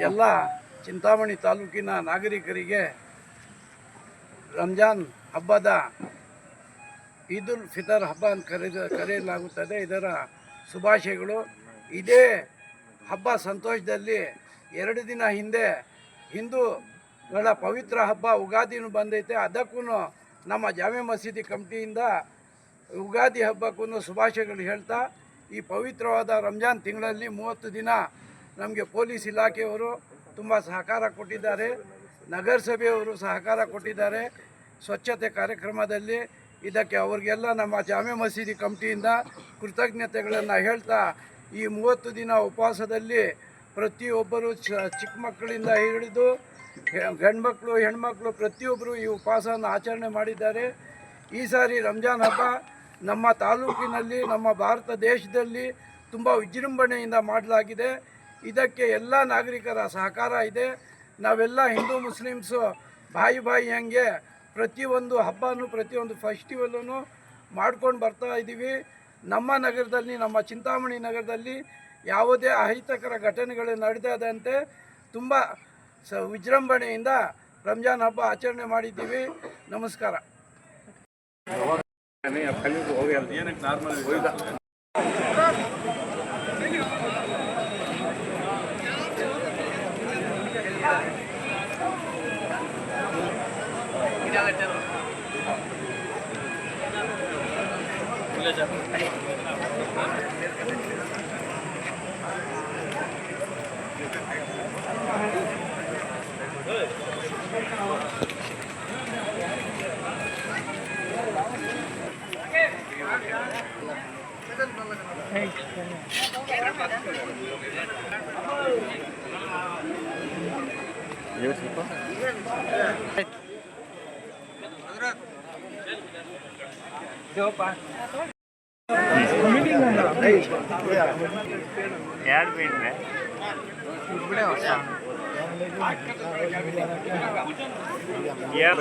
ಎಲ್ಲ ಚಿಂತಾಮಣಿ ತಾಲೂಕಿನ ನಾಗರಿಕರಿಗೆ ರಂಜಾನ್ ಹಬ್ಬದ ಈದ್ ಉಲ್ ಫಿತರ್ ಹಬ್ಬ ಅಂತ ಕರೆಯಲಾಗುತ್ತದೆ. ಇದರ ಶುಭಾಶಯಗಳು. ಇದೇ ಹಬ್ಬ ಸಂತೋಷದಲ್ಲಿ 2 ದಿನ ಹಿಂದೆ ಹಿಂದೂಗಳ ಪವಿತ್ರ ಹಬ್ಬ ಉಗಾದಿನೂ ಬಂದೈತೆ. ಅದಕ್ಕೂ ನಮ್ಮ ಜಾಮೆ ಮಸೀದಿ ಕಮಿಟಿಯಿಂದ ಉಗಾದಿ ಹಬ್ಬಕ್ಕೂ ಶುಭಾಶಯಗಳು ಹೇಳ್ತಾ, ಈ ಪವಿತ್ರವಾದ ರಂಜಾನ್ ತಿಂಗಳಲ್ಲಿ 30 ದಿನ ನಮಗೆ ಪೊಲೀಸ್ ಇಲಾಖೆಯವರು ತುಂಬ ಸಹಕಾರ ಕೊಟ್ಟಿದ್ದಾರೆ, ನಗರಸಭೆಯವರು ಸಹಕಾರ ಕೊಟ್ಟಿದ್ದಾರೆ ಸ್ವಚ್ಛತೆ ಕಾರ್ಯಕ್ರಮದಲ್ಲಿ. ಇದಕ್ಕೆ ಅವ್ರಿಗೆಲ್ಲ ನಮ್ಮ ಜಾಮೆ ಮಸೀದಿ ಕಮಿಟಿಯಿಂದ ಕೃತಜ್ಞತೆಗಳನ್ನು ಹೇಳ್ತಾ, ಈ 30 ದಿನ ಉಪವಾಸದಲ್ಲಿ ಪ್ರತಿಯೊಬ್ಬರು ಚಿಕ್ಕ ಮಕ್ಕಳಿಂದ ಹಿಡಿದು ಗಂಡ್ಮಕ್ಳು ಹೆಣ್ಮಕ್ಳು ಪ್ರತಿಯೊಬ್ಬರು ಈ ಉಪವಾಸವನ್ನು ಆಚರಣೆ ಮಾಡಿದ್ದಾರೆ. ಈ ಸಾರಿ ರಂಜಾನ್ ಹಬ್ಬ ನಮ್ಮ ತಾಲೂಕಿನಲ್ಲಿ, ನಮ್ಮ ಭಾರತ ದೇಶದಲ್ಲಿ ತುಂಬ ವಿಜೃಂಭಣೆಯಿಂದ ಮಾಡಲಾಗಿದೆ. ಇದಕ್ಕೆ ಎಲ್ಲ ನಾಗರಿಕರ ಸಹಕಾರ ಇದೆ. ನಾವೆಲ್ಲ ಹಿಂದೂ ಮುಸ್ಲಿಮ್ಸು ಬಾಯಿ ಹಂಗೆ ಪ್ರತಿಯೊಂದು ಹಬ್ಬನೂ ಪ್ರತಿಯೊಂದು ಫೆಸ್ಟಿವಲೂ ಮಾಡ್ಕೊಂಡು ಬರ್ತಾ ಇದ್ದೀವಿ. ನಮ್ಮ ನಗರದಲ್ಲಿ, ನಮ್ಮ ಚಿಂತಾಮಣಿ ನಗರದಲ್ಲಿ ಯಾವುದೇ ಅಹಿತಕರ ಘಟನೆಗಳು ನಡೆದಂತೆ ತುಂಬ ವಿಜೃಂಭಣೆಯಿಂದ ರಂಜಾನ್ ಹಬ್ಬ ಆಚರಣೆ ಮಾಡಿದ್ದೀವಿ. ನಮಸ್ಕಾರ. यार बेट में यार